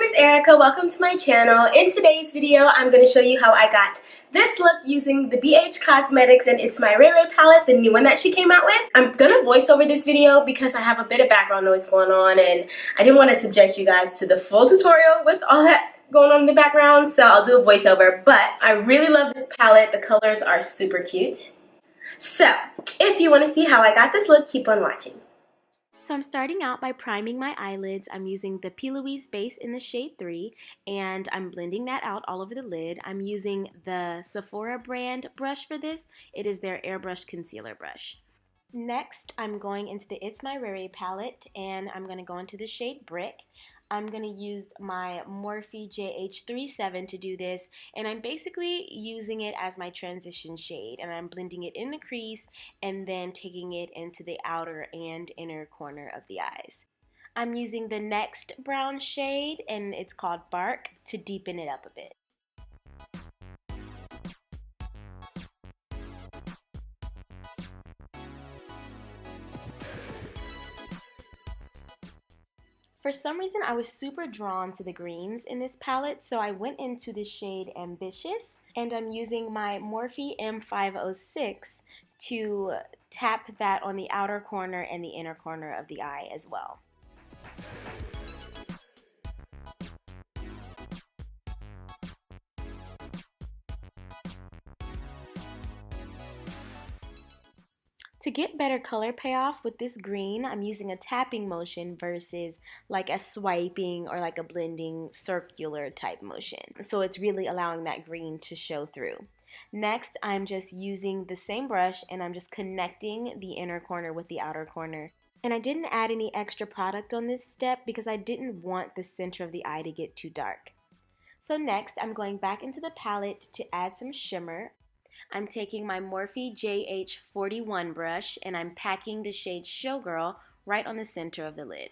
is Erica. Welcome to my channel. In today's video, I'm going to show you how I got this look using the BH Cosmetics and It's My Ray Ray palette, the new one that she came out with. I'm going to voice over this video because I have a bit of background noise going on and I didn't want to subject you guys to the full tutorial with all that going on in the background, so I'll do a voiceover. But I really love this palette. The colors are super cute. So, if you want to see how I got this look, keep on watching. So I'm starting out by priming my eyelids. I'm using the P. Louise base in the shade 3, and I'm blending that out all over the lid. I'm using the Sephora brand brush for this. It is their airbrush concealer brush. Next, I'm going into the It's My Ray Ray palette, and I'm going to go into the shade Brick. I'm going to use my Morphe JH37 to do this, and I'm basically using it as my transition shade, and I'm blending it in the crease and then taking it into the outer and inner corner of the eyes. I'm using the next brown shade, and it's called Bark, to deepen it up a bit. For some reason, I was super drawn to the greens in this palette, so I went into the shade Ambitious, and I'm using my Morphe M506 to tap that on the outer corner and the inner corner of the eye as well. To get better color payoff with this green, I'm using a tapping motion versus like a swiping or like a blending circular type motion. So it's really allowing that green to show through. Next, I'm just using the same brush and I'm just connecting the inner corner with the outer corner. And I didn't add any extra product on this step because I didn't want the center of the eye to get too dark. So next, I'm going back into the palette to add some shimmer. I'm taking my Morphe JH41 brush and I'm packing the shade Showgirl right on the center of the lid.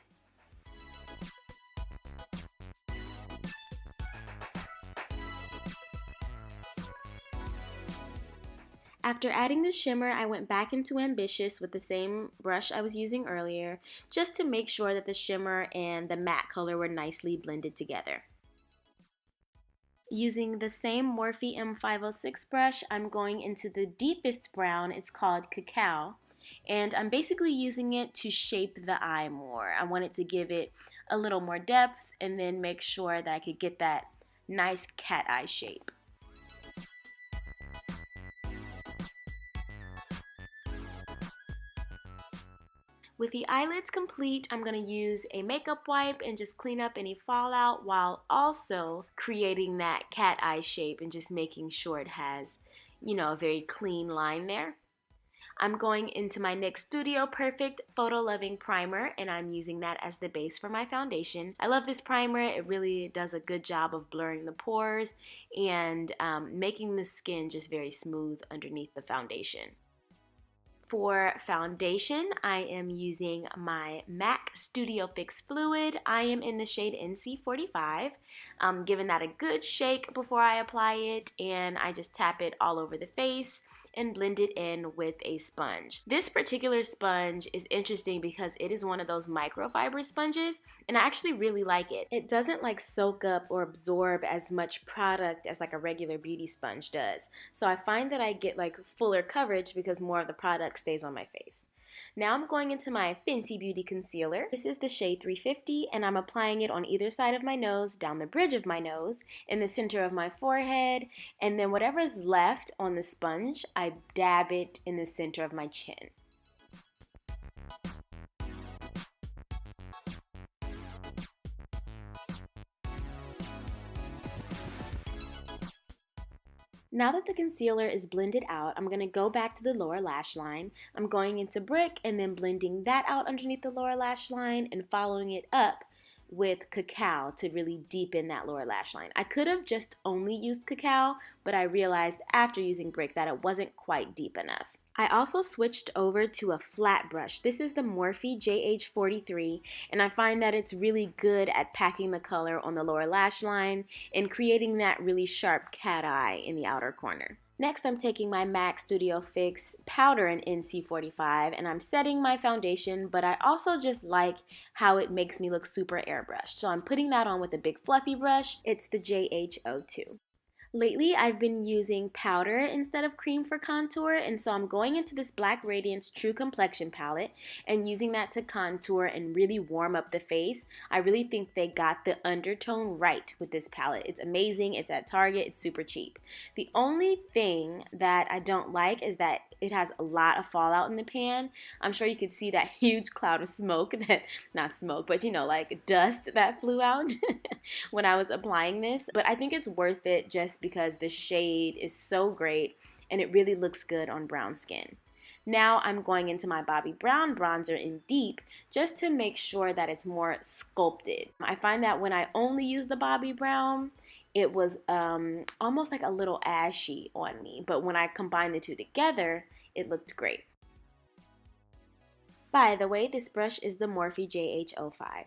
After adding the shimmer, I went back into Ambitious with the same brush I was using earlier, just to make sure that the shimmer and the matte color were nicely blended together. Using the same Morphe M506 brush, I'm going into the deepest brown. It's called Cacao, and I'm basically using it to shape the eye more. I wanted to give it a little more depth and then make sure that I could get that nice cat eye shape. With the eyelids complete, I'm going to use a makeup wipe and just clean up any fallout while also creating that cat eye shape and just making sure it has, a very clean line there. I'm going into my NYX Studio Perfect Photo Loving Primer, and I'm using that as the base for my foundation. I love this primer. It really does a good job of blurring the pores and making the skin just very smooth underneath the foundation. For foundation, I am using my MAC Studio Fix Fluid. I am in the shade NC45. I'm giving that a good shake before I apply it, and I just tap it all over the face and blend it in with a sponge. This particular sponge is interesting because it is one of those microfiber sponges, and I actually really like it. It doesn't like soak up or absorb as much product as like a regular beauty sponge does. So I find that I get like fuller coverage because more of the product stays on my face. Now I'm going into my Fenty Beauty Concealer. This is the shade 350, and I'm applying it on either side of my nose, down the bridge of my nose, in the center of my forehead, and then whatever is left on the sponge, I dab it in the center of my chin. Now that the concealer is blended out, I'm going to go back to the lower lash line. I'm going into Brick and then blending that out underneath the lower lash line and following it up with Cacao to really deepen that lower lash line. I could have just only used Cacao, but I realized after using Brick that it wasn't quite deep enough. I also switched over to a flat brush. This is the Morphe JH43, and I find that it's really good at packing the color on the lower lash line and creating that really sharp cat eye in the outer corner. Next, I'm taking my MAC Studio Fix powder in NC45 and I'm setting my foundation, but I also just like how it makes me look super airbrushed. So I'm putting that on with a big fluffy brush. It's the JH02. Lately, I've been using powder instead of cream for contour, and so I'm going into this Black Radiance True Complexion palette and using that to contour and really warm up the face. I really think they got the undertone right with this palette. It's amazing, it's at Target, it's super cheap. The only thing that I don't like is that it has a lot of fallout in the pan. I'm sure you could see that huge cloud of smoke, that, not smoke, but you know, like dust that flew out when I was applying this. But I think it's worth it just because the shade is so great and it really looks good on brown skin. Now I'm going into my Bobbi Brown bronzer in Deep just to make sure that it's more sculpted. I find that when I only use the Bobbi Brown, it was almost like a little ashy on me, but when I combined the two together, it looked great. By the way, this brush is the Morphe JH05.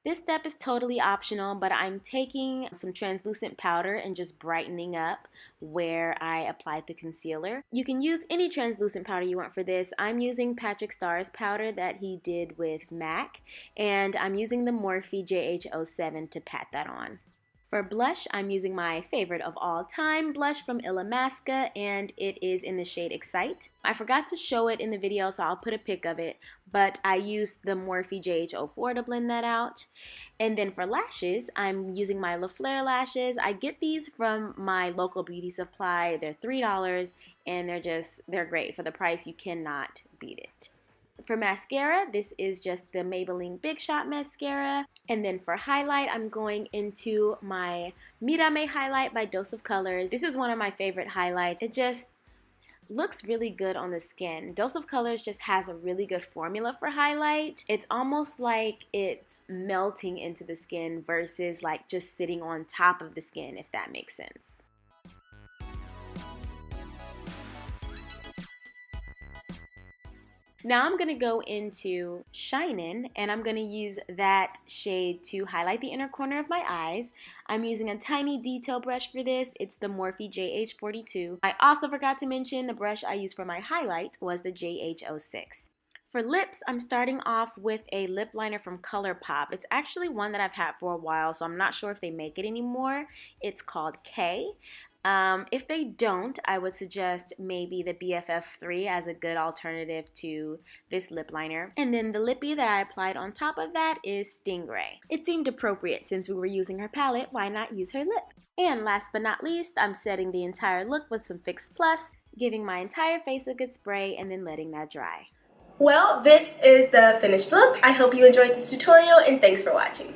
This step is totally optional, but I'm taking some translucent powder and just brightening up where I applied the concealer. You can use any translucent powder you want for this. I'm using Patrick Starr's powder that he did with MAC, and I'm using the Morphe JH07 to pat that on. For blush, I'm using my favorite of all time blush from Illamasqua, and it is in the shade Excite. I forgot to show it in the video, so I'll put a pic of it, but I used the Morphe JH04 to blend that out. And then for lashes, I'm using my La Flare lashes. I get these from my local beauty supply. They're $3, and they're great. For the price, you cannot beat it. For mascara, this is just the Maybelline Big Shot mascara. And then for highlight, I'm going into my Mírame highlight by Dose of Colors. This is one of my favorite highlights. It just looks really good on the skin. Dose of Colors just has a really good formula for highlight. It's almost like it's melting into the skin versus like just sitting on top of the skin, if that makes sense. Now I'm going to go into Shinin', and I'm going to use that shade to highlight the inner corner of my eyes. I'm using a tiny detail brush for this. It's the Morphe JH42. I also forgot to mention the brush I used for my highlight was the JH06. For lips, I'm starting off with a lip liner from ColourPop. It's actually one that I've had for a while, so I'm not sure if they make it anymore. It's called K. If they don't, I would suggest maybe the BFF3 as a good alternative to this lip liner. And then the lippy that I applied on top of that is Stingray. It seemed appropriate since we were using her palette, why not use her lip? And last but not least, I'm setting the entire look with some Fix Plus, giving my entire face a good spray and then letting that dry. Well, this is the finished look. I hope you enjoyed this tutorial and thanks for watching.